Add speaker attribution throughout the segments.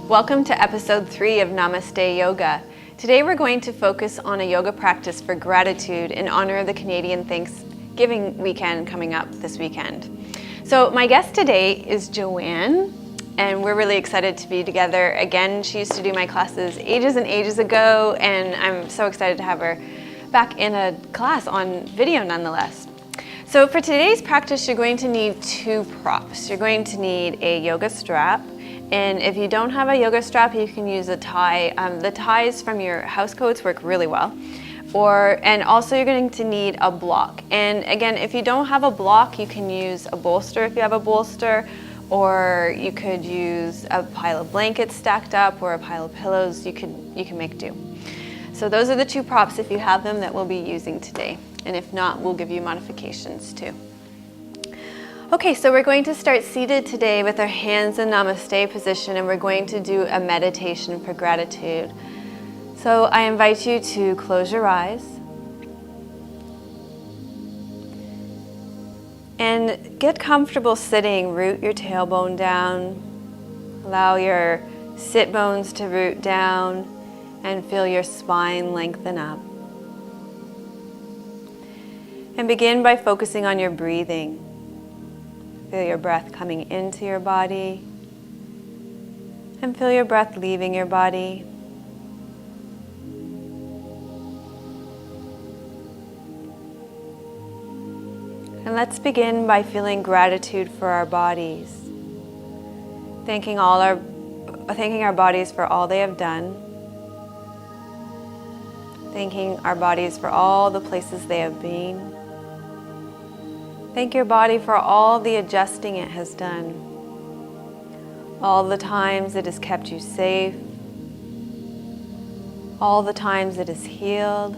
Speaker 1: Welcome to episode 3 of Namaste Yoga. Today we're going to focus on a yoga practice for gratitude in honor of the Canadian Thanksgiving weekend coming up this weekend. So my guest today is Joanne, and we're really excited to be together again. She used to do my classes ages and ages ago, and I'm so excited to have her back in a class on video nonetheless. So for today's practice, you're going to need 2 props. You're going to need a yoga strap, and if you don't have a yoga strap, you can use a tie. The ties from your house coats work really well. And also you're going to need a block. And again, if you don't have a block, you can use a bolster if you have a bolster, or you could use a pile of blankets stacked up or a pile of pillows. You can make do. So those are the 2 props, if you have them, that we'll be using today. And if not, we'll give you modifications too. Okay, so we're going to start seated today with our hands in Namaste position, and we're going to do a meditation for gratitude. So I invite you to close your eyes and get comfortable sitting. Root your tailbone down. Allow your sit bones to root down and feel your spine lengthen up. And begin by focusing on your breathing. Feel your breath coming into your body and feel your breath leaving your body. And let's begin by feeling gratitude for our bodies. Thanking our bodies for all they have done. Thanking our bodies for all the places they have been. Thank your body for all the adjusting it has done. All the times it has kept you safe. All the times it has healed.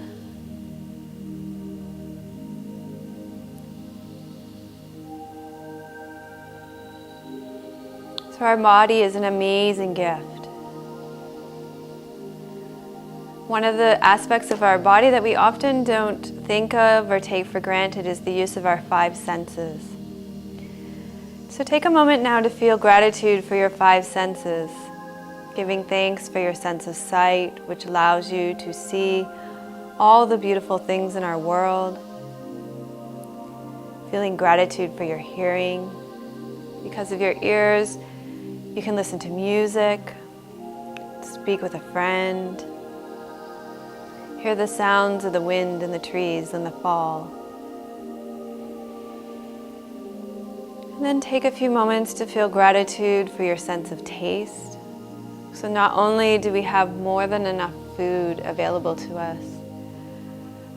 Speaker 1: So our body is an amazing gift. One of the aspects of our body that we often don't think of or take for granted is the use of our 5 senses. So take a moment now to feel gratitude for your 5 senses, giving thanks for your sense of sight, which allows you to see all the beautiful things in our world. Feeling gratitude for your hearing. Because of your ears, you can listen to music, speak with a friend, hear the sounds of the wind and the trees in the fall. And then take a few moments to feel gratitude for your sense of taste. So not only do we have more than enough food available to us,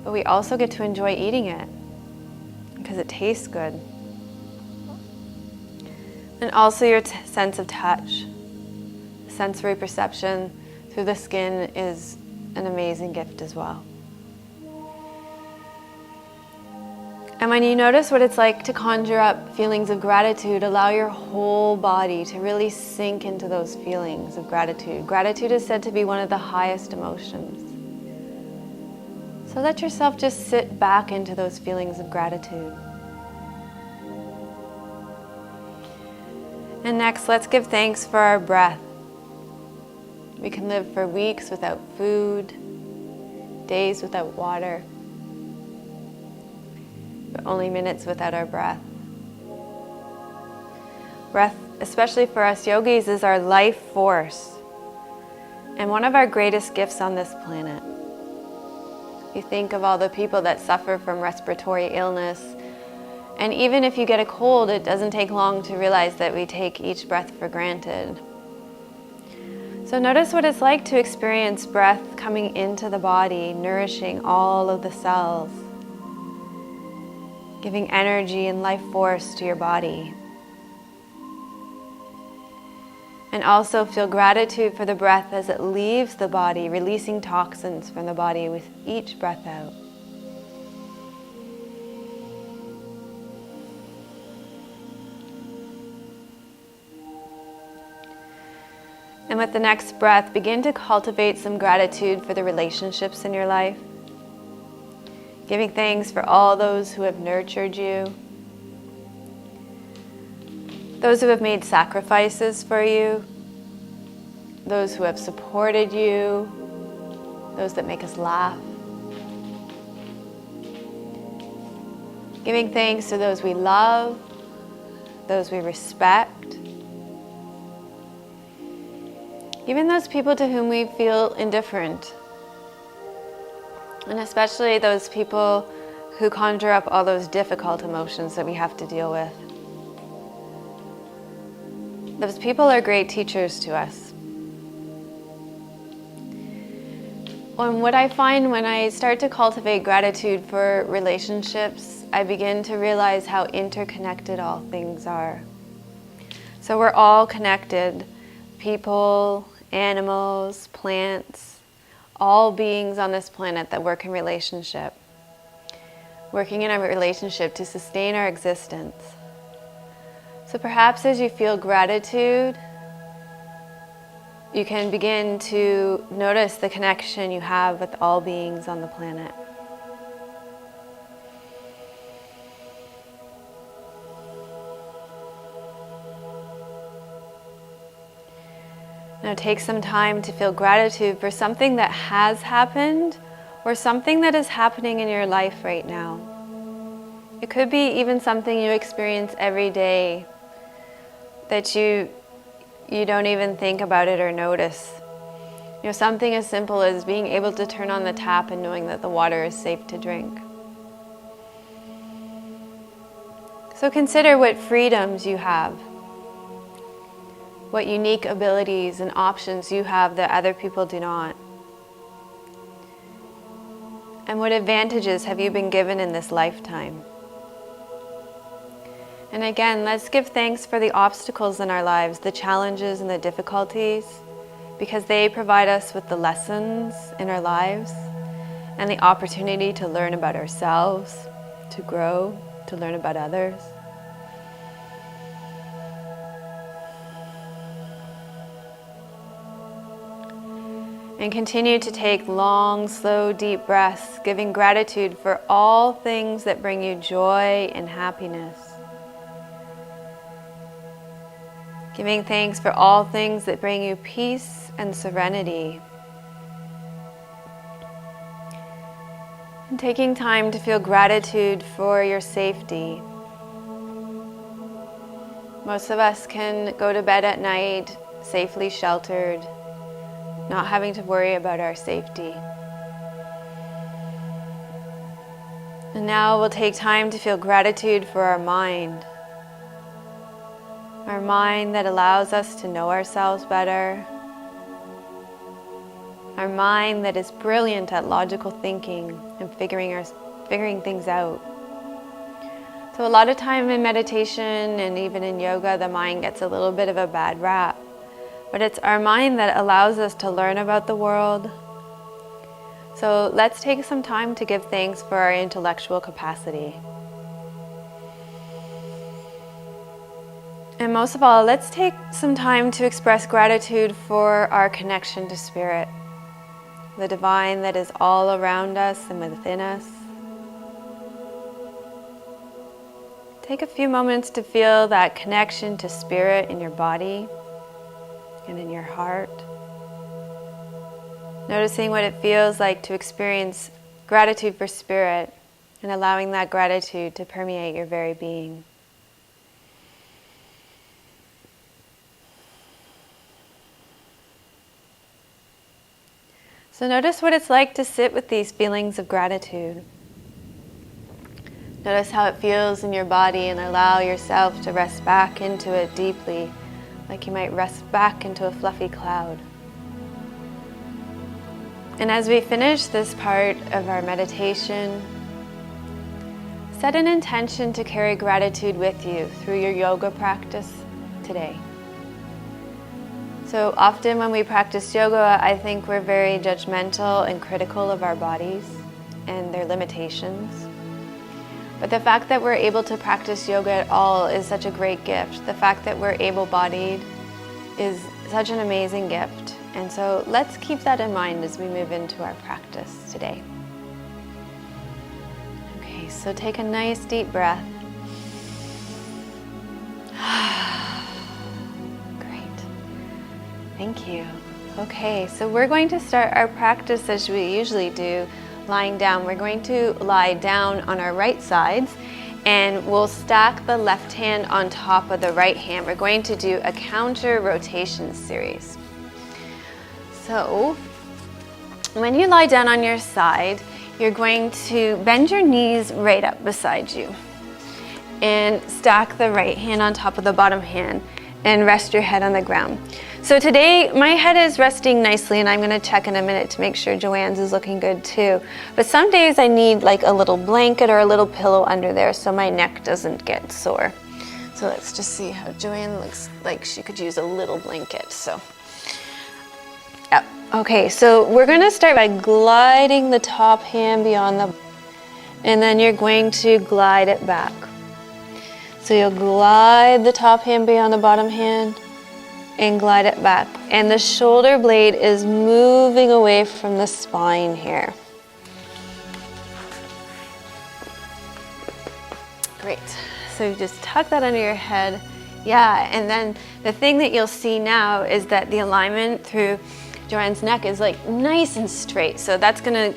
Speaker 1: but we also get to enjoy eating it because it tastes good. And also your sense of touch. Sensory perception through the skin is an amazing gift as well. And when you notice what it's like to conjure up feelings of gratitude, allow your whole body to really sink into those feelings of gratitude. Gratitude is said to be one of the highest emotions. So let yourself just sit back into those feelings of gratitude. And next, let's give thanks for our breath. We can live for weeks without food, days without water, but only minutes without our breath. Breath, especially for us yogis, is our life force and one of our greatest gifts on this planet. You think of all the people that suffer from respiratory illness, and even if you get a cold, it doesn't take long to realize that we take each breath for granted. So notice what it's like to experience breath coming into the body, nourishing all of the cells, giving energy and life force to your body. And also feel gratitude for the breath as it leaves the body, releasing toxins from the body with each breath out. And with the next breath, begin to cultivate some gratitude for the relationships in your life. Giving thanks for all those who have nurtured you, those who have made sacrifices for you, those who have supported you, those that make us laugh. Giving thanks to those we love, those we respect, even those people to whom we feel indifferent, and especially those people who conjure up all those difficult emotions that we have to deal with. Those people are great teachers to us. And what I find when I start to cultivate gratitude for relationships, I begin to realize how interconnected all things are. So we're all connected. People, animals, plants, all beings on this planet that work in relationship. Working in a relationship to sustain our existence. So perhaps as you feel gratitude, you can begin to notice the connection you have with all beings on the planet. Now take some time to feel gratitude for something that has happened or something that is happening in your life right now. It could be even something you experience every day that you don't even think about it or notice. You know, something as simple as being able to turn on the tap and knowing that the water is safe to drink. So consider what freedoms you have, what unique abilities and options you have that other people do not. And what advantages have you been given in this lifetime? And again, let's give thanks for the obstacles in our lives, the challenges and the difficulties, because they provide us with the lessons in our lives and the opportunity to learn about ourselves, to grow, to learn about others. And continue to take long, slow, deep breaths, giving gratitude for all things that bring you joy and happiness. Giving thanks for all things that bring you peace and serenity. And taking time to feel gratitude for your safety. Most of us can go to bed at night safely sheltered, not having to worry about our safety. And now we'll take time to feel gratitude for our mind. Our mind that allows us to know ourselves better. Our mind that is brilliant at logical thinking and figuring things out. So a lot of time in meditation and even in yoga, the mind gets a little bit of a bad rap. But it's our mind that allows us to learn about the world. So let's take some time to give thanks for our intellectual capacity. And most of all, let's take some time to express gratitude for our connection to Spirit, the divine that is all around us and within us. Take a few moments to feel that connection to Spirit in your body and in your heart. Noticing what it feels like to experience gratitude for Spirit and allowing that gratitude to permeate your very being. So notice what it's like to sit with these feelings of gratitude. Notice how it feels in your body and allow yourself to rest back into it deeply, like you might rest back into a fluffy cloud. And as we finish this part of our meditation, set an intention to carry gratitude with you through your yoga practice today. So often when we practice yoga, I think we're very judgmental and critical of our bodies and their limitations. But the fact that we're able to practice yoga at all is such a great gift. The fact that we're able-bodied is such an amazing gift. And so let's keep that in mind as we move into our practice today. Okay, so take a nice deep breath. Great. Thank you. Okay, so we're going to start our practice as we usually do, lying down. We're going to lie down on our right sides and we'll stack the left hand on top of the right hand. We're going to do a counter rotation series. So when you lie down on your side, you're going to bend your knees right up beside you and stack the right hand on top of the bottom hand and rest your head on the ground. So today my head is resting nicely, and I'm going to check in a minute to make sure Joanne's is looking good too. But some days I need like a little blanket or a little pillow under there so my neck doesn't get sore. So let's just see how Joanne looks like she could use a little blanket. So, yep. Okay, so we're going to start by gliding the top hand beyond the, and then you're going to glide it back. So you'll glide the top hand beyond the bottom hand and glide it back. And the shoulder blade is moving away from the spine here. Great. So you just tuck that under your head. Yeah, and then the thing that you'll see now is that the alignment through Joanne's neck is like nice and straight. So that's gonna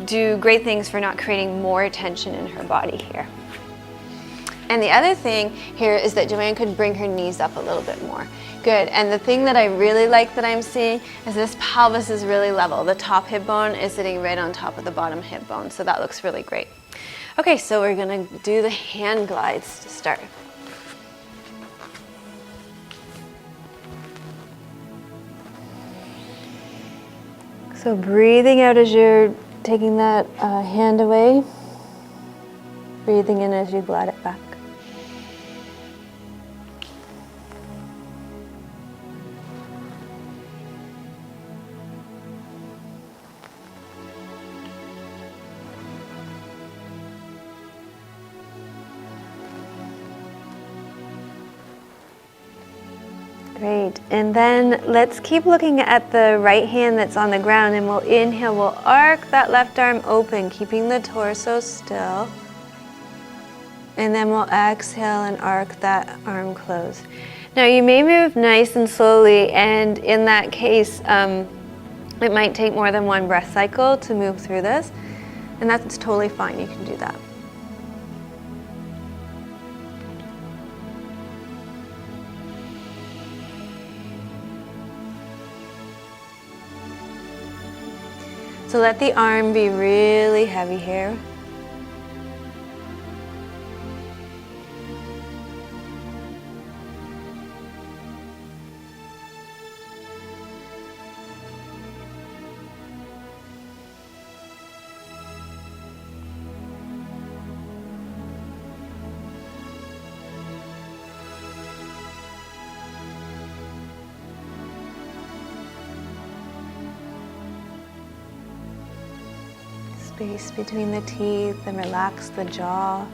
Speaker 1: do great things for not creating more tension in her body here. And the other thing here is that Joanne could bring her knees up a little bit more. Good, and the thing that I really like that I'm seeing is this pelvis is really level. The top hip bone is sitting right on top of the bottom hip bone, so that looks really great. Okay, so we're gonna do the hand glides to start. So breathing out as you're taking that hand away, breathing in as you glide it back. Great, and then let's keep looking at the right hand that's on the ground, and we'll inhale, we'll arc that left arm open, keeping the torso still. And then we'll exhale and arc that arm closed. Now you may move nice and slowly, and in that case, it might take more than one breath cycle to move through this, and that's totally fine, you can do that. So let the arm be really heavy here. Space between the teeth and relax the jaw.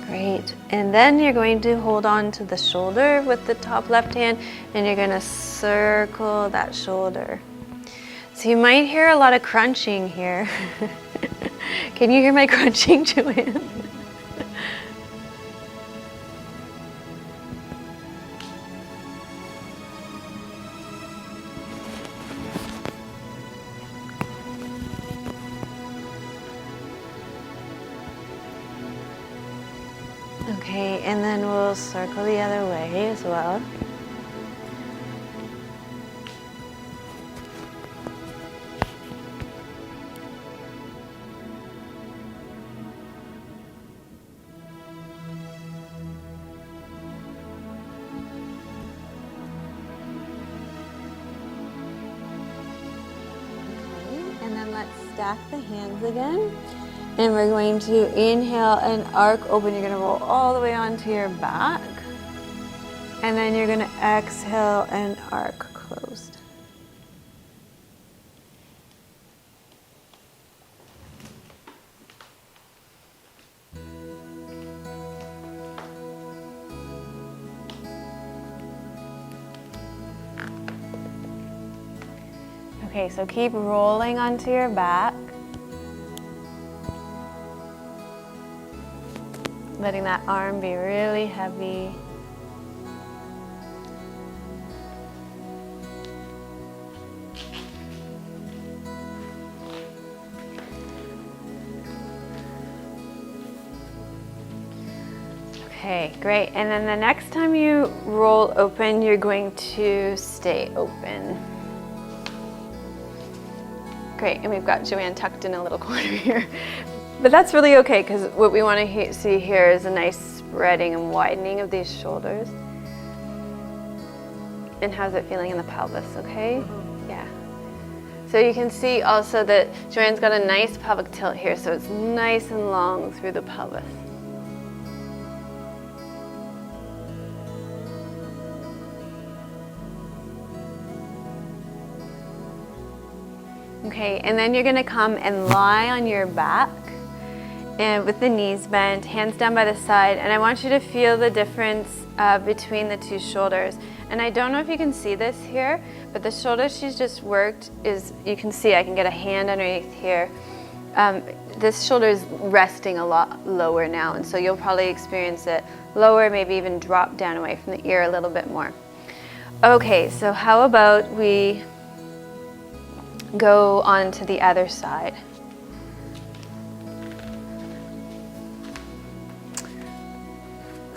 Speaker 1: Great. And then you're going to hold on to the shoulder with the top left hand, and you're going to circle that shoulder. So you might hear a lot of crunching here. Can you hear my crunching, Joanne? Okay, and then we'll circle the other way as well. Okay, and then let's stack the hands again. And we're going to inhale and arc open. You're going to roll all the way onto your back. And then you're going to exhale and arc closed. Okay, so keep rolling onto your back. Letting that arm be really heavy. Okay, great. And then the next time you roll open, you're going to stay open. Great, and we've got Joanne tucked in a little corner here. But that's really okay, because what we want to see here is a nice spreading and widening of these shoulders. And how's it feeling in the pelvis, okay? Yeah. So you can see also that Joanne's got a nice pelvic tilt here, so it's nice and long through the pelvis. Okay, and then you're gonna come and lie on your back and with the knees bent, hands down by the side, and I want you to feel the difference between the two shoulders. And I don't know if you can see this here, but the shoulder she's just worked is, you can see I can get a hand underneath here. This shoulder is resting a lot lower now, and so you'll probably experience it lower, maybe even drop down away from the ear a little bit more. Okay, so how about we go on to the other side.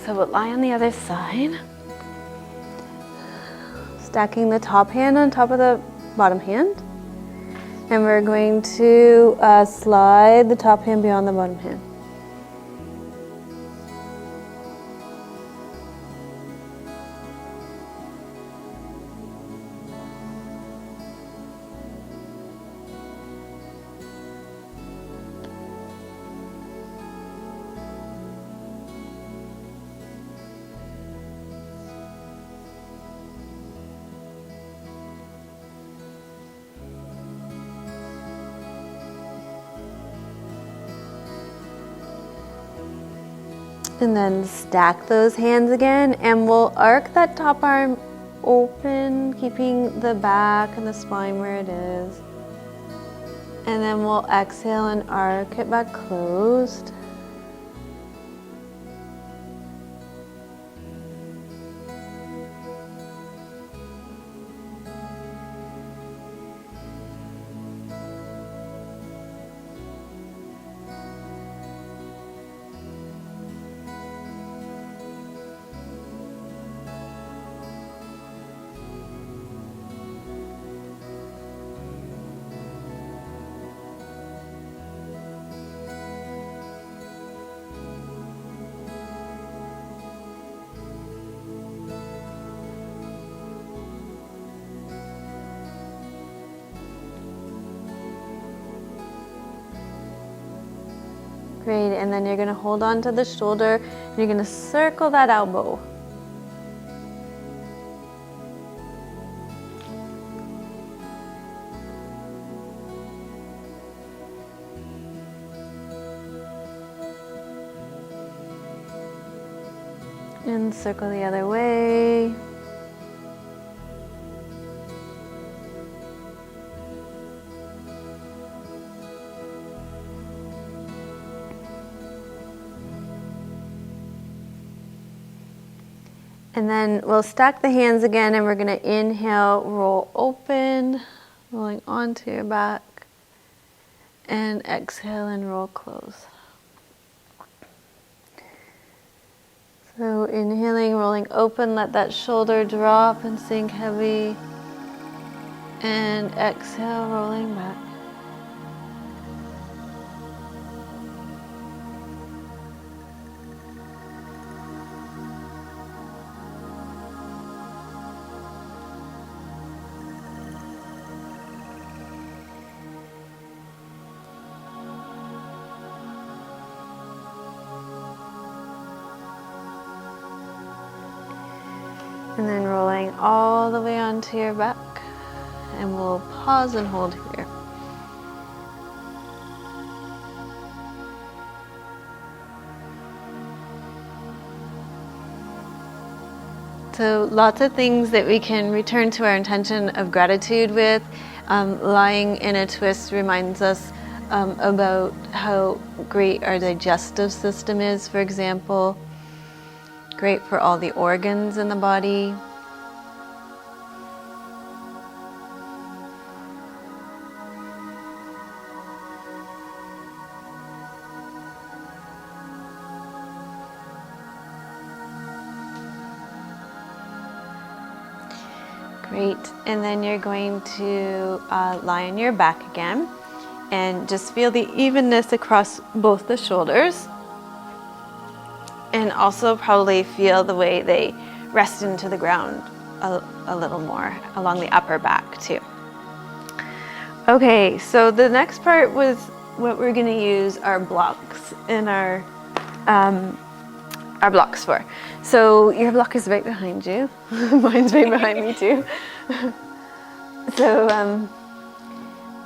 Speaker 1: So we'll lie on the other side, stacking the top hand on top of the bottom hand, and we're going to slide the top hand beyond the bottom hand. And then stack those hands again, and we'll arc that top arm open, keeping the back and the spine where it is. And then we'll exhale and arc it back closed. Great, and then you're going to hold on to the shoulder, and you're going to circle that elbow. And circle the other way. And then we'll stack the hands again, and we're going to inhale, roll open, rolling onto your back, and exhale and roll close. So inhaling, rolling open, let that shoulder drop and sink heavy, and exhale, rolling back. And then rolling all the way onto your back, and we'll pause and hold here. So lots of things that we can return to our intention of gratitude with. Lying in a twist reminds us about how great our digestive system is, for example. Great for all the organs in the body. Great. And then you're going to lie on your back again and just feel the evenness across both the shoulders. And also probably feel the way they rest into the ground a little more along the upper back too. Okay, so the next part was what we're going to use our blocks in our blocks for. So your block is right behind you. Mine's right behind me too. So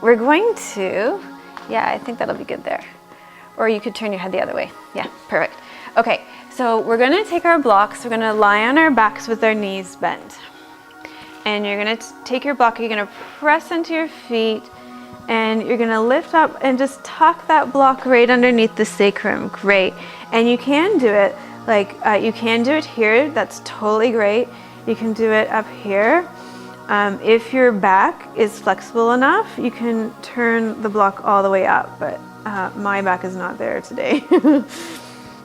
Speaker 1: we're going to, yeah, I think that'll be good there. Or you could turn your head the other way. Yeah, perfect. Okay, so we're going to take our blocks. We're going to lie on our backs with our knees bent. And you're going to take your block, you're going to press into your feet, and you're going to lift up and just tuck that block right underneath the sacrum. Great. And you can do it like, you can do it here. That's totally great. You can do it up here. If your back is flexible enough, you can turn the block all the way up, but my back is not there today.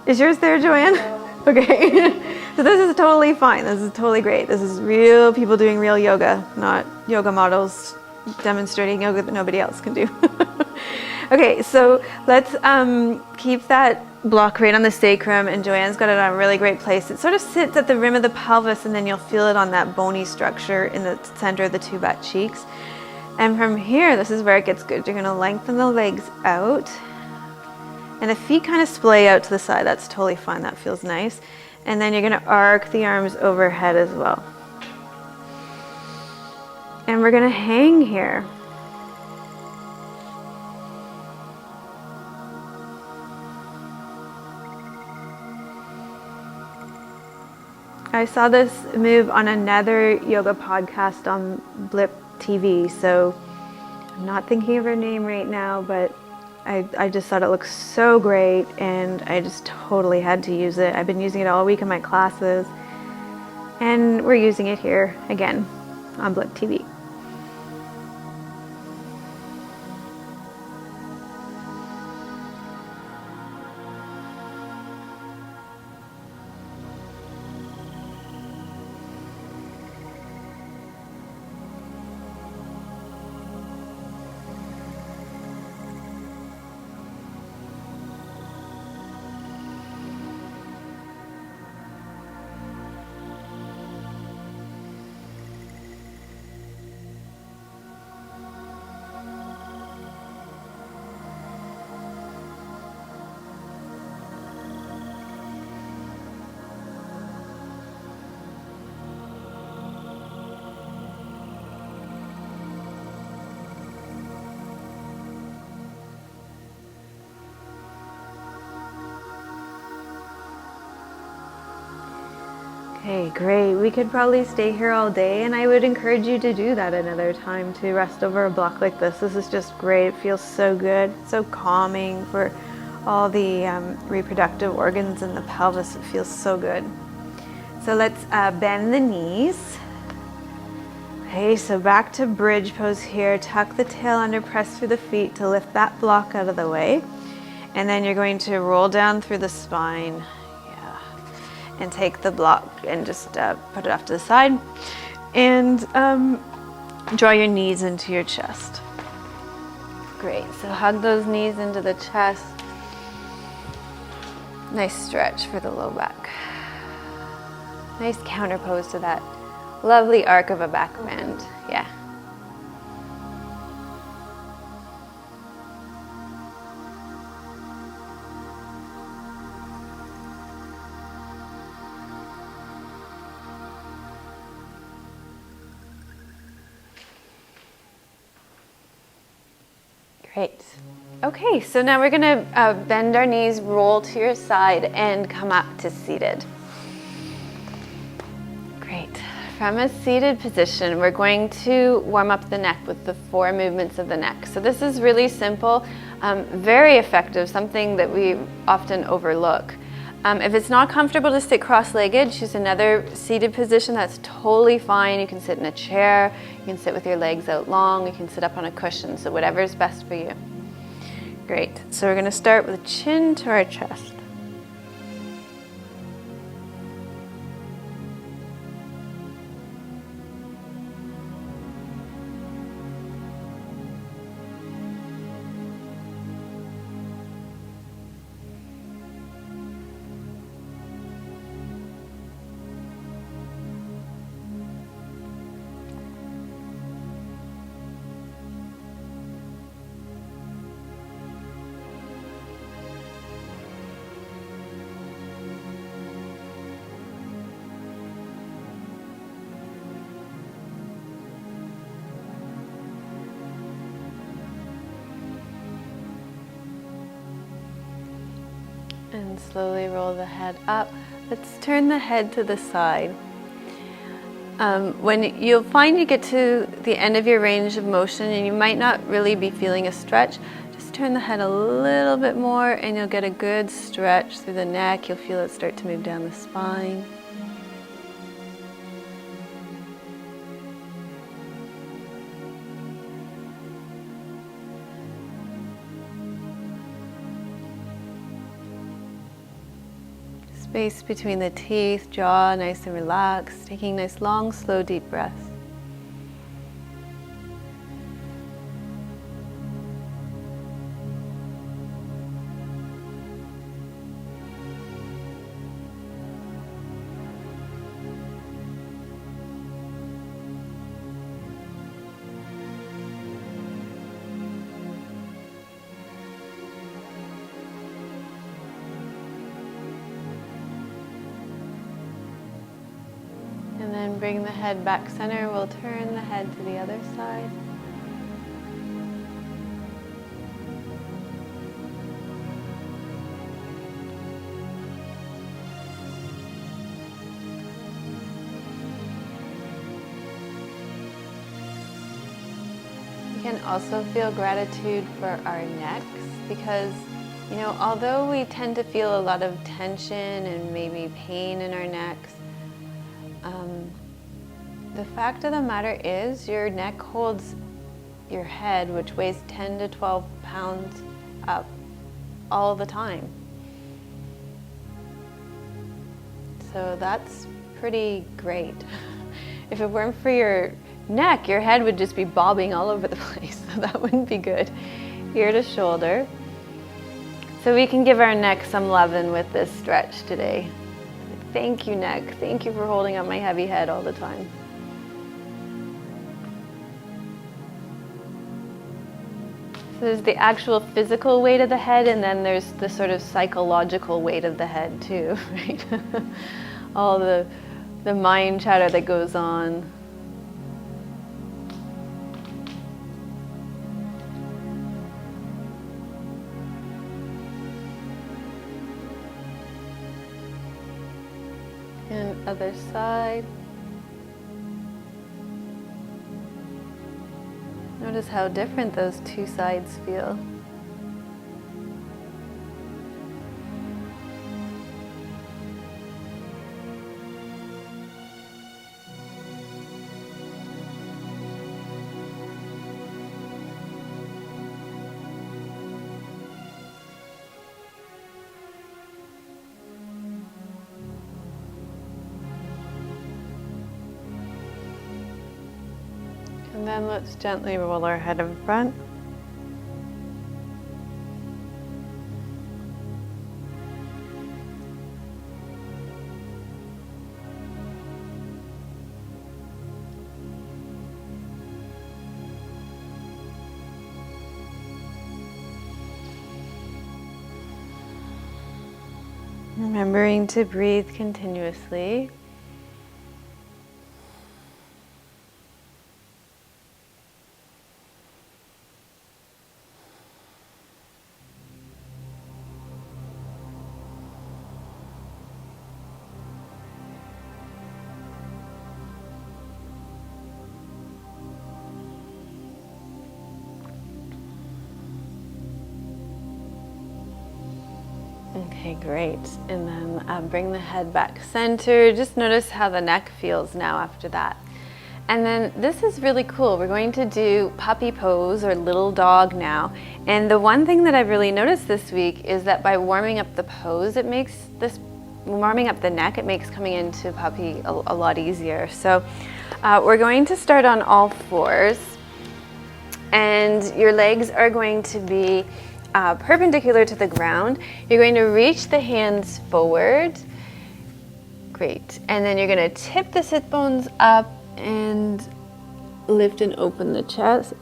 Speaker 1: Is yours there, Joanne? No. Okay. So this is totally fine. This is totally great. This is real people doing real yoga, not yoga models demonstrating yoga that nobody else can do. Okay, so let's keep that block right on the sacrum, and Joanne's got it on a really great place. It sort of sits at the rim of the pelvis, and then you'll feel it on that bony structure in the center of the two butt cheeks. And from here, this is where it gets good. You're gonna lengthen the legs out, and the feet kind of splay out to the side. That's totally fine, that feels nice. And then you're gonna arc the arms overhead as well. And we're gonna hang here. I saw this move on another yoga podcast on Blip TV, so I'm not thinking of her name right now, but I just thought it looked so great, and I just totally had to use it. I've been using it all week in my classes, and we're using it here again on Blip TV. Okay, great. We could probably stay here all day, and I would encourage you to do that another time, to rest over a block like this. This is just great. It feels so good, so calming for all the reproductive organs in the pelvis. It feels so good. So let's bend the knees. Okay, so back to bridge pose here. Tuck the tail under, press through the feet to lift that block out of the way. And then you're going to roll down through the spine. And take the block and just put it off to the side, and draw your knees into your chest. Great, so hug those knees into the chest. Nice stretch for the low back. Nice counter pose to that lovely arc of a back bend. Yeah. Great. Okay, so now we're gonna bend our knees, roll to your side, and come up to seated. Great. From a seated position, we're going to warm up the neck with the 4 movements of the neck. So this is really simple, very effective, something that we often overlook. If it's not comfortable to sit cross-legged, choose another seated position. That's totally fine. You can sit in a chair, you can sit with your legs out long, you can sit up on a cushion, so whatever is best for you. Great, so we're going to start with chin to our chest. And slowly roll the head up. Let's turn the head to the side. When you'll find you get to the end of your range of motion and you might not really be feeling a stretch, just turn the head a little bit more and you'll get a good stretch through the neck. You'll feel it start to move down the spine. Space between the teeth, jaw nice and relaxed, taking nice long, slow, deep breaths. And then bring the head back center. We'll turn the head to the other side. We can also feel gratitude for our necks because, you know, although we tend to feel a lot of tension and maybe pain in our necks, the fact of the matter is your neck holds your head, which weighs 10 to 12 pounds up all the time. So that's pretty great. If it weren't for your neck, your head would just be bobbing all over the place. So that wouldn't be good. Ear to shoulder. So we can give our neck some loving with this stretch today. Thank you, neck. Thank you for holding up my heavy head all the time. So there's the actual physical weight of the head, and then there's the sort of psychological weight of the head too, right? All the mind chatter that goes on. And other side. Notice how different those two sides feel. And then let's gently roll our head in front. Remembering to breathe continuously. Okay, great. And then bring the head back center. Just notice how the neck feels now after that. And then this is really cool. We're going to do puppy pose or little dog now. And the one thing that I've really noticed this week is that by warming up the pose, warming up the neck, it makes coming into puppy a lot easier. So we're going to start on all fours. And your legs are going to be perpendicular to the ground. You're going to reach the hands forward. Great. And then you're going to tip the sit bones up and lift and open the chest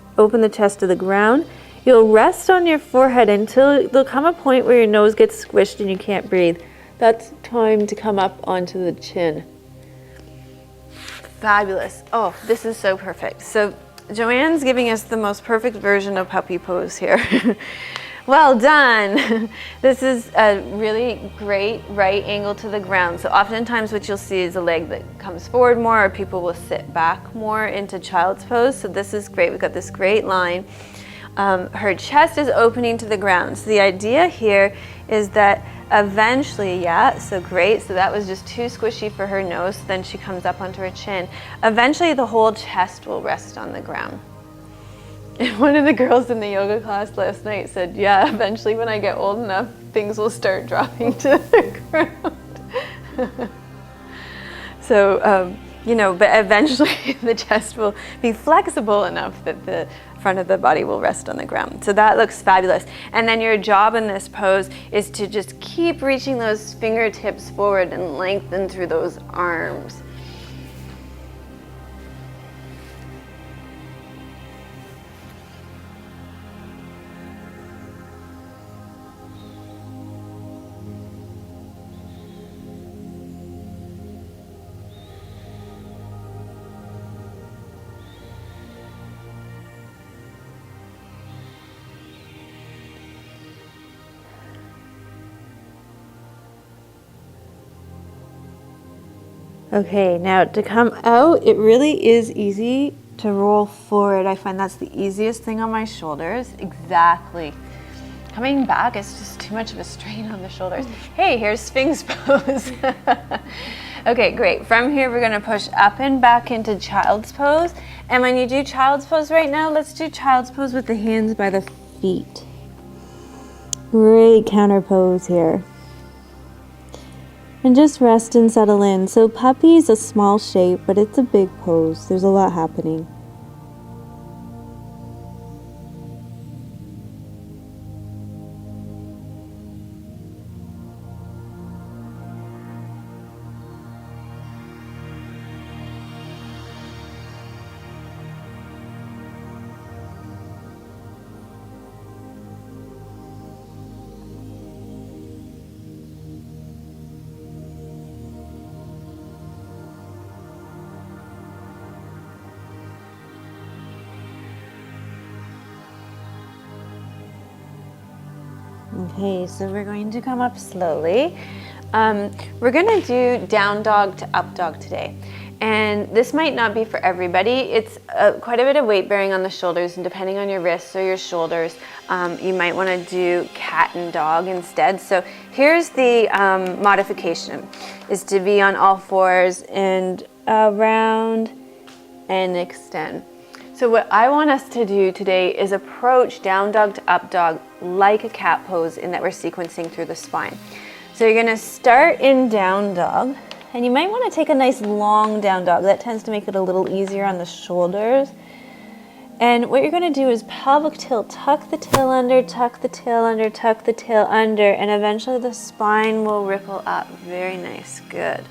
Speaker 1: to the ground. You'll rest on your forehead until there'll come a point where your nose gets squished and you can't breathe. That's time to come up onto the chin. Fabulous. Oh, this is so perfect. So Joanne's giving us the most perfect version of puppy pose here. Well done. This is a really great right angle to the ground. So oftentimes what you'll see is a leg that comes forward more, or people will sit back more into child's pose. So this is great. We've got this great line. Her chest is opening to the ground. So the idea here is that eventually, yeah, so great. So that was just too squishy for her nose. Then she comes up onto her chin. Eventually the whole chest will rest on the ground. And one of the girls in the yoga class last night said, yeah, eventually when I get old enough, things will start dropping to the ground. So, you know, but eventually the chest will be flexible enough that the front of the body will rest on the ground. So that looks fabulous. And then your job in this pose is to just keep reaching those fingertips forward and lengthen through those arms. Okay, now to come out, it really is easy to roll forward. I find that's the easiest thing on my shoulders. Exactly. Coming back is just too much of a strain on the shoulders. Hey, here's Sphinx pose. Okay, great. From here, we're gonna push up and back into child's pose. And when you do child's pose right now, let's do child's pose with the hands by the feet. Great counter pose here. And just rest and settle in. So puppy is a small shape, but it's a big pose. There's a lot happening. Okay, so we're going to come up slowly. We're going to do down dog to up dog today. And this might not be for everybody. It's quite a bit of weight bearing on the shoulders, and depending on your wrists or your shoulders, you might want to do cat and dog instead. So here's the modification, is to be on all fours and round and extend. So what I want us to do today is approach down dog to up dog like a cat pose, in that we're sequencing through the spine. So you're gonna start in down dog, and you might wanna take a nice long down dog. That tends to make it a little easier on the shoulders. And what you're gonna do is pelvic tilt, tuck the tail under, tuck the tail under, tuck the tail under, and eventually the spine will ripple up. Very nice, good.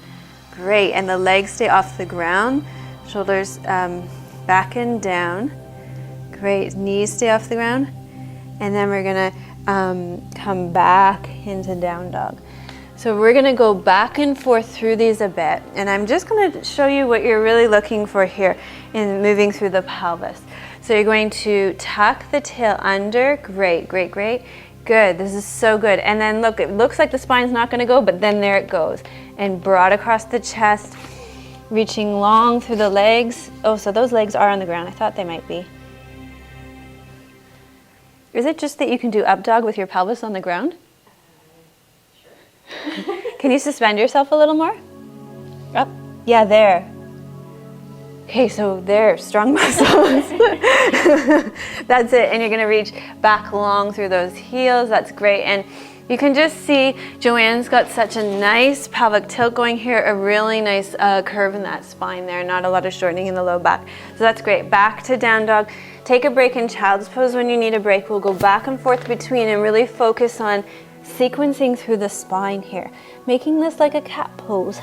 Speaker 1: Great, and the legs stay off the ground, shoulders back and down. Great, knees stay off the ground. And then we're gonna come back into down dog. So we're gonna go back and forth through these a bit. And I'm just gonna show you what you're really looking for here in moving through the pelvis. So you're going to tuck the tail under. Great, great, great. Good, this is so good. And then look, it looks like the spine's not gonna go, but then there it goes. And broad across the chest, reaching long through the legs. Oh, so those legs are on the ground. I thought they might be. Is it just that you can do up dog with your pelvis on the ground? Sure. Can you suspend yourself a little more? Up. Yeah, there. Okay, so there, strong muscles. That's it, and you're gonna reach back long through those heels. That's great, and you can just see Joanne's got such a nice pelvic tilt going here, a really nice curve in that spine there, not a lot of shortening in the low back. So that's great. Back to down dog. Take a break in child's pose when you need a break. We'll go back and forth between and really focus on sequencing through the spine here, making this like a cat pose.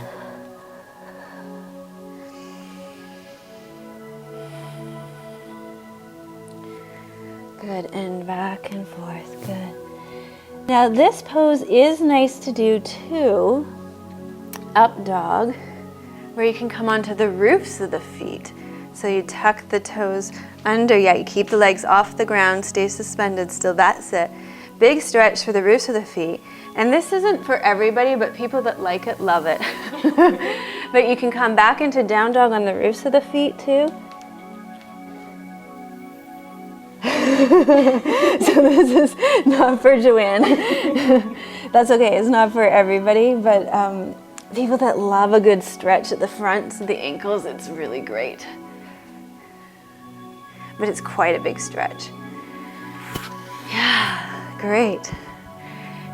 Speaker 1: Good, and back and forth, good. Now this pose is nice to do too, up dog, where you can come onto the roofs of the feet. So you tuck the toes under, yeah, you keep the legs off the ground, stay suspended still, that's it. Big stretch for the roofs of the feet. And this isn't for everybody, but people that like it love it. But you can come back into down dog on the roofs of the feet too. So this is not for Joanne. That's okay, it's not for everybody, but people that love a good stretch at the front of the ankles, it's really great. But it's quite a big stretch. Yeah, great.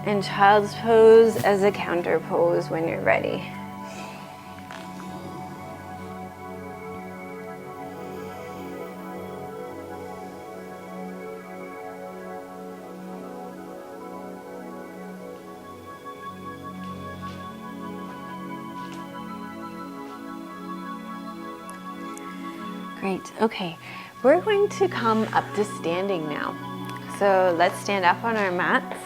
Speaker 1: And child's pose as a counter pose when you're ready. Great, okay. We're going to come up to standing now. So let's stand up on our mats.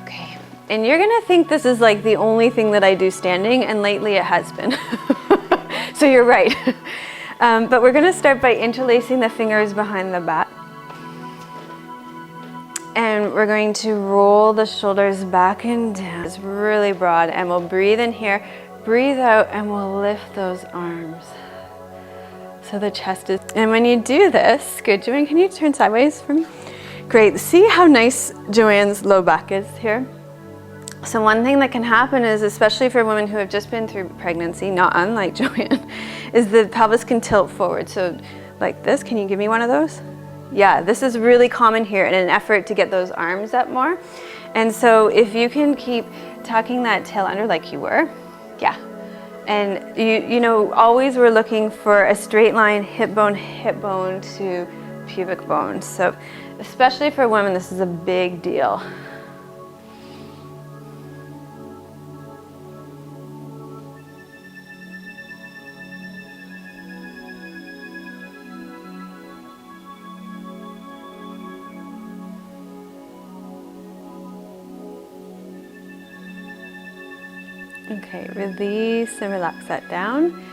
Speaker 1: Okay, and you're gonna think this is like the only thing that I do standing, and lately it has been. So you're right. But we're gonna start by interlacing the fingers behind the back. And we're going to roll the shoulders back and down. It's really broad, and we'll breathe in here, breathe out, and we'll lift those arms. So the chest is, and when you do this, good, Joanne, can you turn sideways for me? Great, see how nice Joanne's low back is here? So one thing that can happen is, especially for women who have just been through pregnancy, not unlike Joanne, is the pelvis can tilt forward. So like this, can you give me one of those? Yeah, this is really common here in an effort to get those arms up more. And so if you can keep tucking that tail under like you were, yeah. And you know, always we're looking for a straight line, hip bone to pubic bone. So especially for women, this is a big deal. Okay, release and relax that down.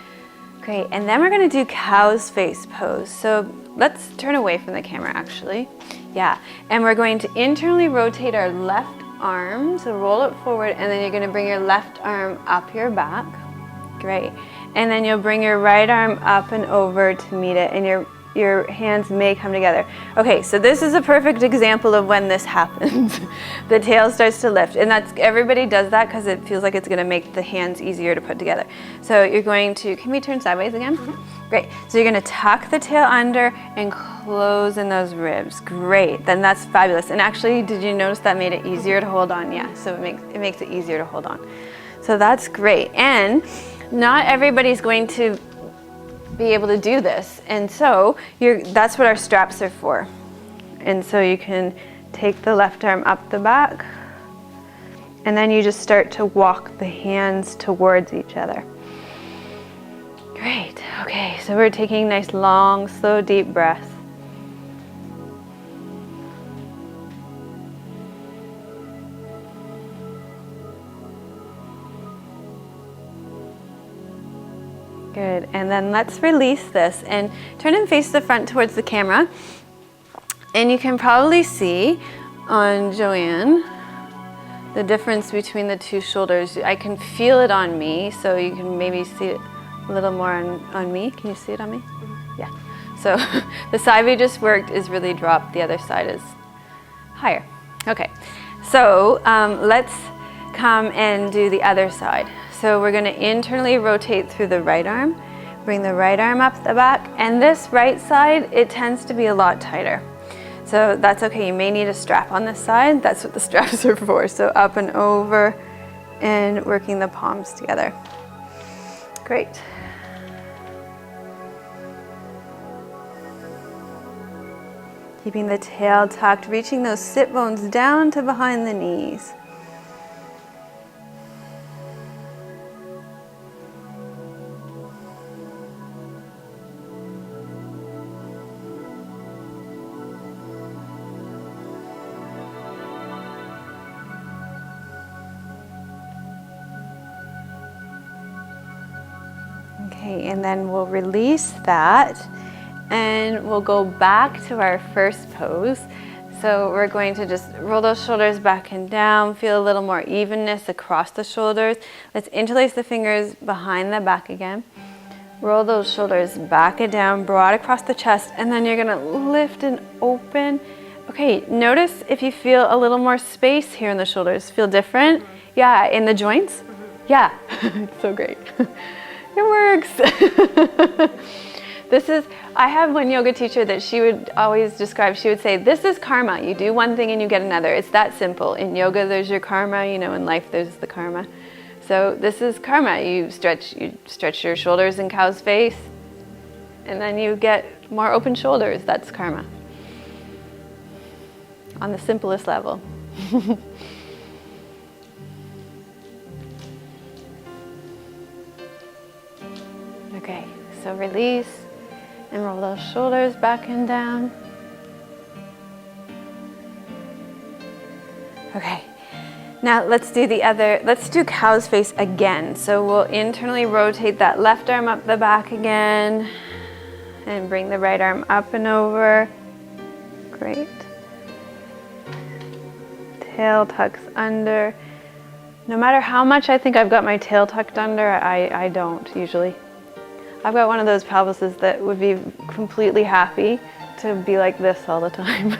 Speaker 1: Great, and then we're gonna do cow's face pose. So let's turn away from the camera actually. Yeah, and we're going to internally rotate our left arm, so roll it forward, and then you're gonna bring your left arm up your back. Great, and then you'll bring your right arm up and over to meet it, and your hands may come together. Okay, so this is a perfect example of when this happens. The tail starts to lift, and that's, everybody does that because it feels like it's gonna make the hands easier to put together. So you're going to, can we turn sideways again? Mm-hmm. Great, so you're gonna tuck the tail under and close in those ribs. Great, then that's fabulous. And actually, did you notice that made it easier to hold on? Yeah, so it makes it easier to hold on. So that's great, and not everybody's going to be able to do this, and so that's what our straps are for. And so you can take the left arm up the back, and then you just start to walk the hands towards each other. Great, okay, so we're taking nice long, slow, deep breaths. Good, and then let's release this and turn and face the front towards the camera. And you can probably see on Joanne the difference between the two shoulders. I can feel it on me, so you can maybe see it a little more on me. Can you see it on me? Mm-hmm. Yeah. So the side we just worked is really dropped, the other side is higher. Okay, so let's come and do the other side. So we're going to internally rotate through the right arm, bring the right arm up the back, and this right side, it tends to be a lot tighter. So that's okay, you may need a strap on this side, that's what the straps are for. So up and over and working the palms together. Great. Keeping the tail tucked, reaching those sit bones down to behind the knees. Okay, and then we'll release that and we'll go back to our first pose. So we're going to just roll those shoulders back and down, feel a little more evenness across the shoulders. Let's interlace the fingers behind the back again. Roll those shoulders back and down, broad across the chest, and then you're gonna lift and open. Okay, notice if you feel a little more space here in the shoulders. Feel different? Yeah, in the joints? Yeah, it's so great. It works. I have one yoga teacher that she would always describe, she would say, this is karma. You do one thing and you get another. It's that simple. In yoga, there's your karma, in life, there's the karma. So this is karma. You stretch your shoulders in cow's face, and then you get more open shoulders. That's karma. On the simplest level. Okay, so release. And roll those shoulders back and down. Okay, now let's do cow's face again. So we'll internally rotate that left arm up the back again and bring the right arm up and over. Great. Tail tucks under. No matter how much I think I've got my tail tucked under, I don't usually. I've got one of those pelvises that would be completely happy to be like this all the time.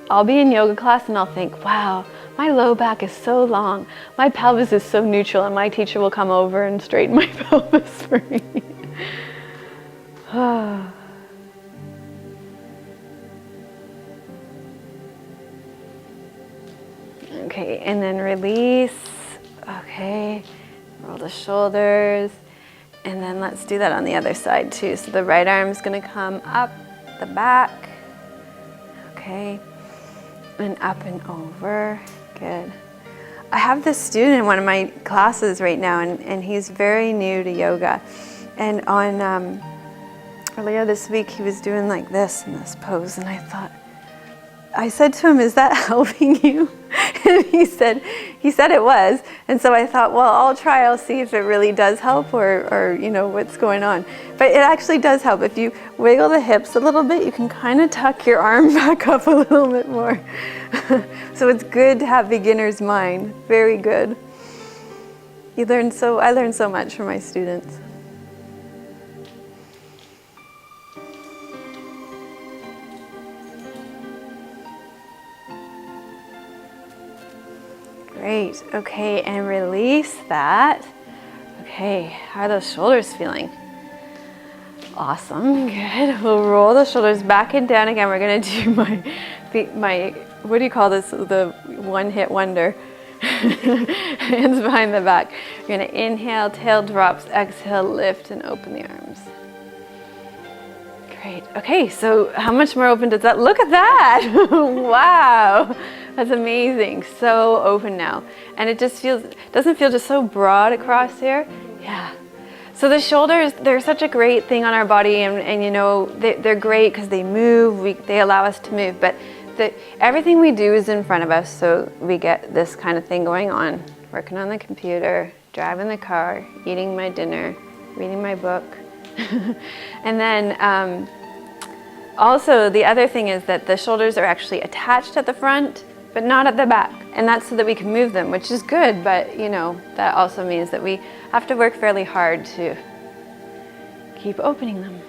Speaker 1: I'll be in yoga class and I'll think, wow, my low back is so long, my pelvis is so neutral, and my teacher will come over and straighten my pelvis for me. Okay, and then release. Okay, roll the shoulders. And then let's do that on the other side too. So the right arm's gonna come up the back. Okay, and up and over. Good. I have this student in one of my classes right now, and he's very new to yoga. And on earlier this week, he was doing like this in this pose, and I said to him, is that helping you? And he said it was. And so I thought, well, I'll see if it really does help or what's going on. But it actually does help. If you wiggle the hips a little bit, you can kind of tuck your arm back up a little bit more. So it's good to have beginner's mind. Very good. I learned so much from my students. Great, okay, and release that. Okay, how are those shoulders feeling? Awesome, good. We'll roll the shoulders back and down again. We're gonna do my what do you call this? The one-hit wonder. Hands behind the back. You're gonna inhale, tail drops, exhale, lift and open the arms. Great, okay, so how much more open does that, look at that! Wow! That's amazing. So open now. And it just doesn't feel just so broad across here. Yeah. So the shoulders, they're such a great thing on our body, and they're great because they move, they allow us to move, but everything we do is in front of us, so we get this kind of thing going on. Working on the computer, driving the car, eating my dinner, reading my book. And then also the other thing is that the shoulders are actually attached at the front, but not at the back. And that's so that we can move them, which is good, but that also means that we have to work fairly hard to keep opening them.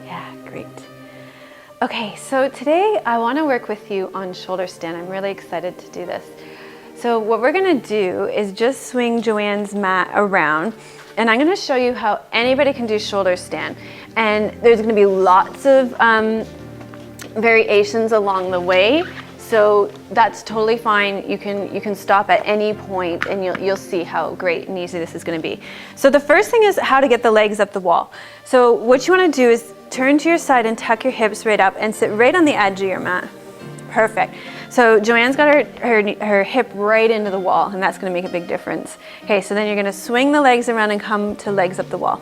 Speaker 1: Yeah, great. Okay, so today I want to work with you on shoulder stand. I'm really excited to do this. So what we're gonna do is just swing Joanne's mat around, and I'm gonna show you how anybody can do shoulder stand. And there's gonna be lots of variations along the way, so that's totally fine. You can stop at any point, and you'll see how great and easy this is gonna be. So the first thing is how to get the legs up the wall. So what you wanna do is turn to your side and tuck your hips right up and sit right on the edge of your mat. Perfect. So Joanne's got her hip right into the wall, and that's gonna make a big difference. Okay, so then you're gonna swing the legs around and come to legs up the wall.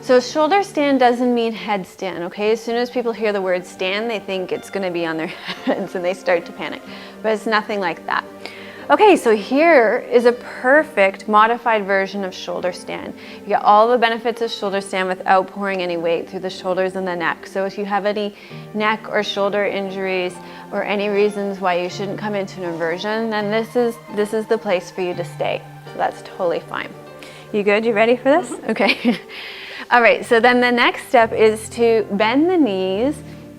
Speaker 1: So shoulder stand doesn't mean headstand, okay? As soon as people hear the word stand, they think it's gonna be on their heads and they start to panic, but it's nothing like that. Okay, so here is a perfect modified version of shoulder stand. You get all the benefits of shoulder stand without pouring any weight through the shoulders and the neck. So if you have any neck or shoulder injuries or any reasons why you shouldn't come into an inversion, then this is the place for you to stay. So that's totally fine. You good? You ready for this? Okay. All right, so then the next step is to bend the knees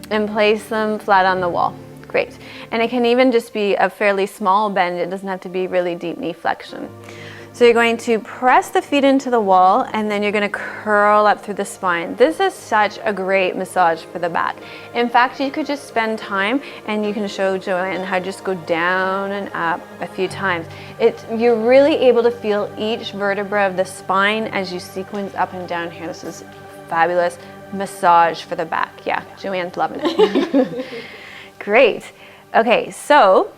Speaker 1: and place them flat on the wall. Great. And it can even just be a fairly small bend. It doesn't have to be really deep knee flexion. So you're going to press the feet into the wall and then you're going to curl up through the spine. This is such a great massage for the back. In fact, you could just spend time and you can show Joanne how to just go down and up a few times. You're really able to feel each vertebra of the spine as you sequence up and down here. This is fabulous massage for the back. Yeah, Joanne's loving it. Great. Okay, so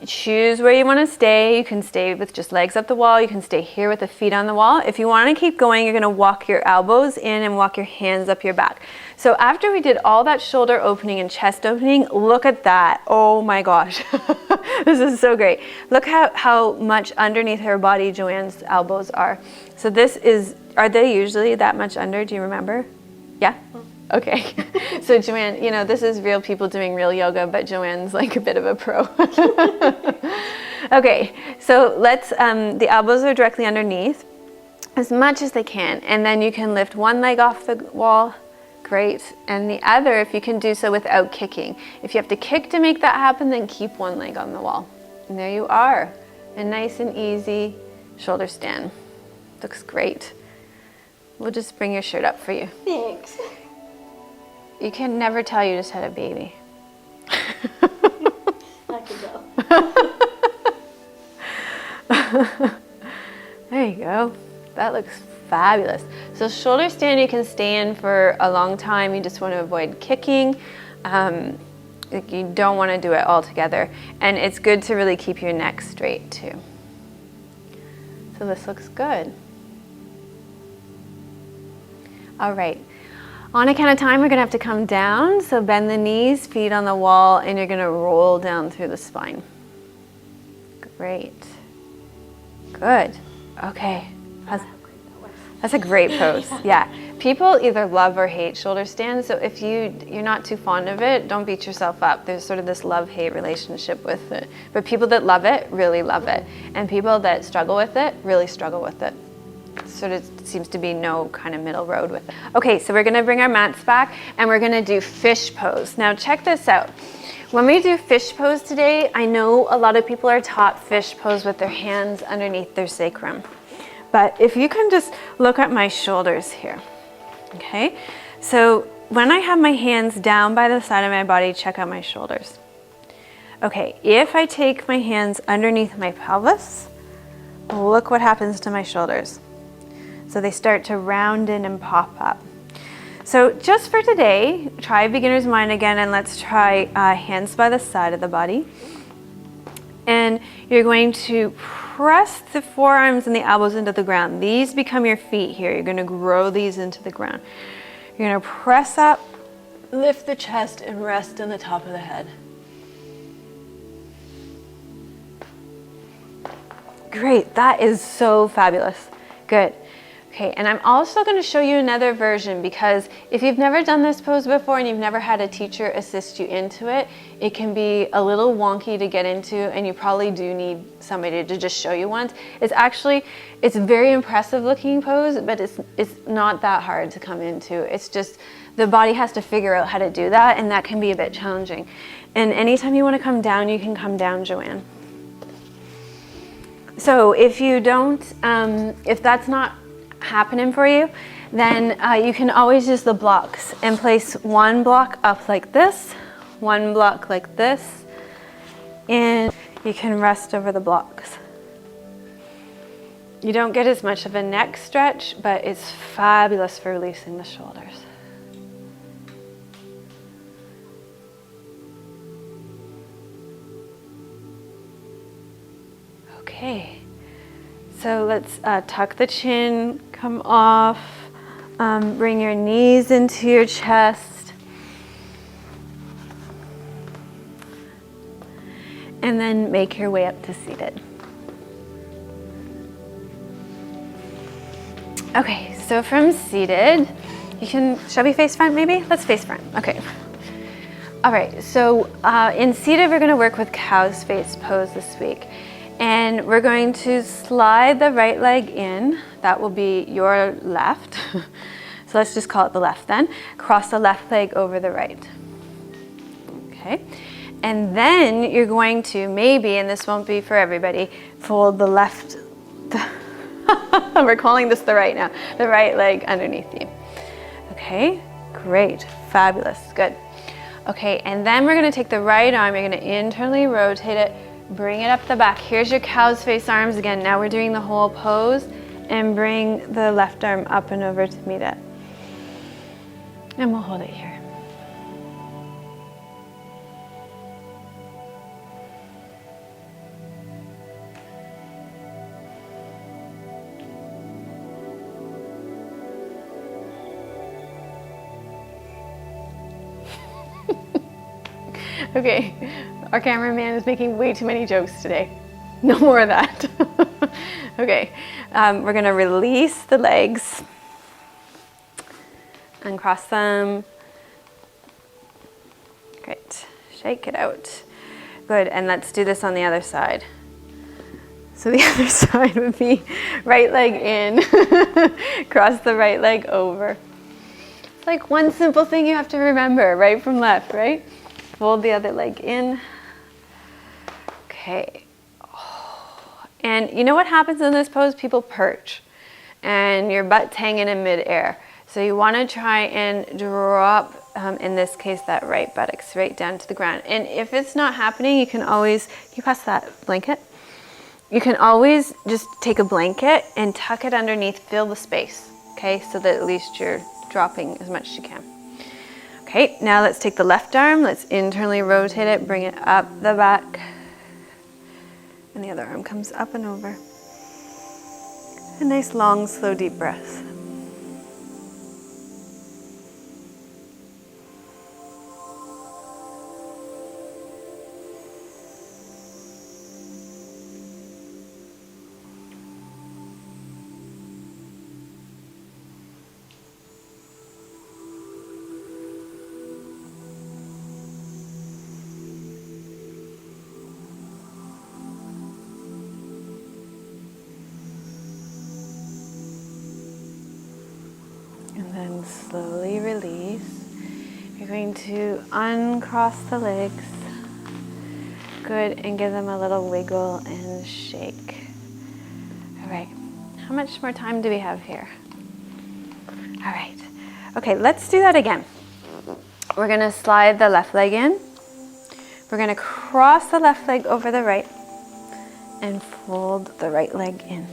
Speaker 1: choose where you want to stay. You can stay with just legs up the wall. You can stay here with the feet on the wall. If you want to keep going, you're going to walk your elbows in and walk your hands up your back. So after we did all that shoulder opening and chest opening, look at that. Oh my gosh. This is so great. Look how much underneath her body Joanne's elbows are. So are they usually that much under? Do you remember? Yeah? Okay. So Joanne, this is real people doing real yoga, but Joanne's like a bit of a pro. Okay, so the elbows are directly underneath as much as they can. And then you can lift one leg off the wall. Great. And the other, if you can do so without kicking. If you have to kick to make that happen, then keep one leg on the wall. And there you are. A nice and easy shoulder stand. Looks great. We'll just bring your shirt up for you.
Speaker 2: Thanks.
Speaker 1: You can never tell you just had a baby.
Speaker 2: I could go.
Speaker 1: There you go. That looks fabulous. So shoulder stand you can stay in for a long time. You just want to avoid kicking. You don't want to do it all together. And it's good to really keep your neck straight too. So this looks good. All right. On a count of time, we're going to have to come down. So bend the knees, feet on the wall, and you're going to roll down through the spine. Great. Good. Okay. That's a great pose. Yeah. People either love or hate shoulder stands. So if you're not too fond of it, don't beat yourself up. There's sort of this love-hate relationship with it. But people that love it really love it. And people that struggle with it really struggle with it. Sort of seems to be no kind of middle road with it. Okay, so we're gonna bring our mats back and we're gonna do fish pose. Now check this out. When we do fish pose today, I know a lot of people are taught fish pose with their hands underneath their sacrum. But if you can just look at my shoulders here, okay? So when I have my hands down by the side of my body, check out my shoulders. Okay, if I take my hands underneath my pelvis, look what happens to my shoulders. So they start to round in and pop up. So just for today, try beginner's mind again and let's try hands by the side of the body. And you're going to press the forearms and the elbows into the ground. These become your feet here. You're going to grow these into the ground. You're going to press up, lift the chest, and rest on the top of the head. Great, that is so fabulous. Good. Okay, and I'm also going to show you another version because if you've never done this pose before and you've never had a teacher assist you into it, it can be a little wonky to get into and you probably do need somebody to just show you once. It's a very impressive looking pose, but it's not that hard to come into. It's just the body has to figure out how to do that and that can be a bit challenging. And anytime you want to come down, you can come down, Joanne. So if you don't, if that's not happening for you, then you can always use the blocks and place one block up like this, one block like this, and you can rest over the blocks. You don't get as much of a neck stretch, but it's fabulous for releasing the shoulders. Okay. So let's tuck the chin, come off, bring your knees into your chest, and then make your way up to seated. Okay, so from seated, shall we face front maybe? Let's face front, okay. All right, so in seated, we're gonna work with cow's face pose this week. And we're going to slide the right leg in. That will be your left. So let's just call it the left then. Cross the left leg over the right. Okay. And then you're going to maybe, and this won't be for everybody, fold the left, we're calling this the right now, the right leg underneath you. Okay, great, fabulous, good. Okay, and then we're gonna take the right arm, you're gonna internally rotate it, bring it up the back. Here's your cow's face arms again. Now we're doing the whole pose, and bring the left arm up and over to meet it. And we'll hold it here. Okay, our cameraman is making way too many jokes today. No more of that. Okay, we're gonna release the legs, uncross them. Great, shake it out. Good, and let's do this on the other side. So the other side would be right leg in, cross the right leg over. It's like one simple thing you have to remember, right from left, right? Fold the other leg in. Okay. And you know what happens in this pose? People perch and your butt's hanging in midair. So you want to try and drop, in this case, that right buttocks right down to the ground. And if it's not happening, you can always, can you pass that blanket? You can always just take a blanket and tuck it underneath, fill the space, okay? So that at least you're dropping as much as you can. Okay, now let's take the left arm, let's internally rotate it, bring it up the back, and the other arm comes up and over. A nice long, slow, deep breath. And then slowly release. You're going to uncross the legs. Good, and give them a little wiggle and shake. All right, how much more time do we have here? All right, okay, let's do that again. We're gonna slide the left leg in. We're gonna cross the left leg over the right and fold the right leg in.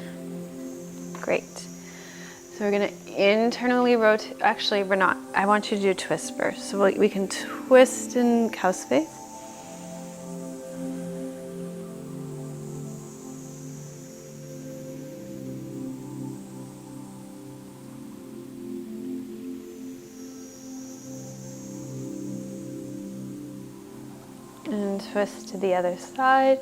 Speaker 1: Great. So we're gonna internally rotate, actually we're not, I want you to do a twist first. So we can twist in cow's face. And twist to the other side.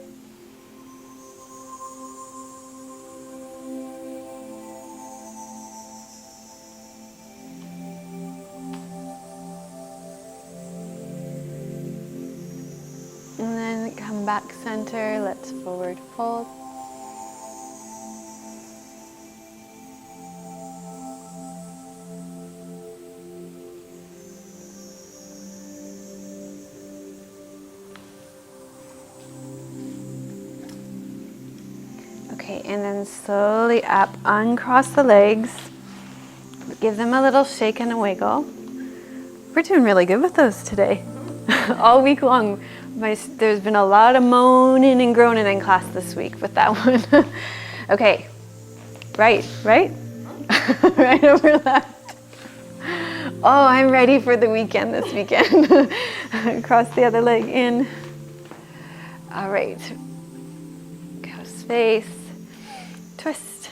Speaker 1: And then come back center, let's forward fold. Okay, and then slowly up, uncross the legs. Give them a little shake and a wiggle. We're doing really good with those today. All week long, there's been a lot of moaning and groaning in class this week with that one. Okay, right, right over left. Oh, I'm ready for the weekend this weekend. Cross the other leg in. All right, cow's face, twist.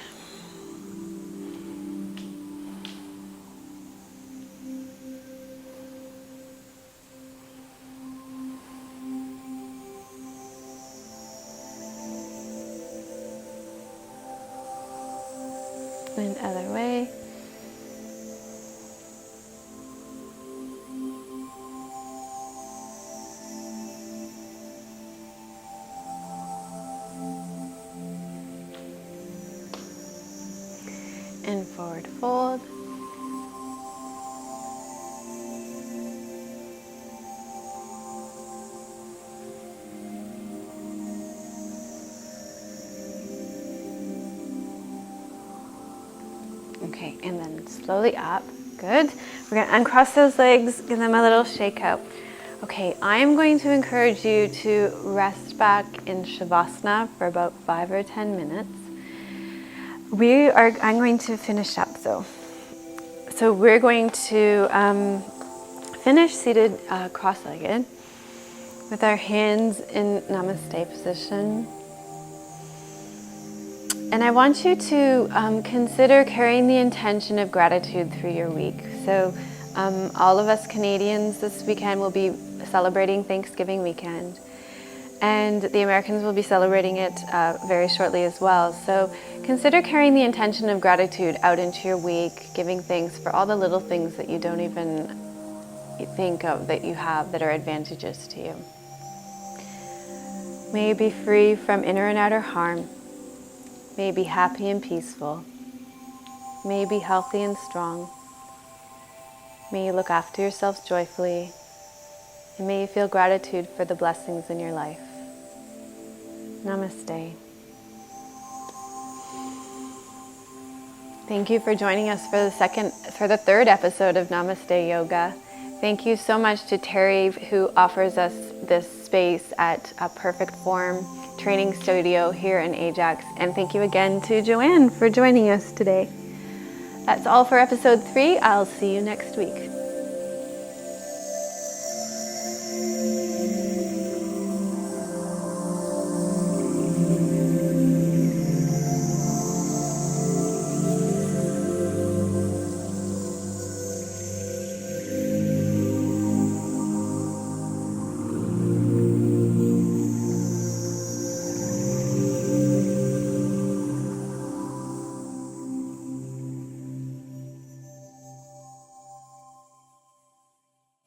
Speaker 1: And other way. And forward fold. Okay, and then slowly up. Good. We're going to uncross those legs, give them a little shake out. Okay, I'm going to encourage you to rest back in Shavasana for about 5 or 10 minutes. I'm going to finish up though. So we're going to finish seated cross-legged with our hands in Namaste position. And I want you to consider carrying the intention of gratitude through your week. So all of us Canadians this weekend will be celebrating Thanksgiving weekend. And the Americans will be celebrating it very shortly as well. So consider carrying the intention of gratitude out into your week, giving thanks for all the little things that you don't even think of that you have that are advantages to you. May you be free from inner and outer harm. May you be happy and peaceful. May you be healthy and strong. May you look after yourselves joyfully. And may you feel gratitude for the blessings in your life. Namaste. Thank you for joining us for the third episode of Namaste Yoga. Thank you so much to Cary, who offers us this space at a Perfect Form training studio here in Ajax. And thank you again to Joanne for joining us today. That's all for episode 3. I'll see you next week.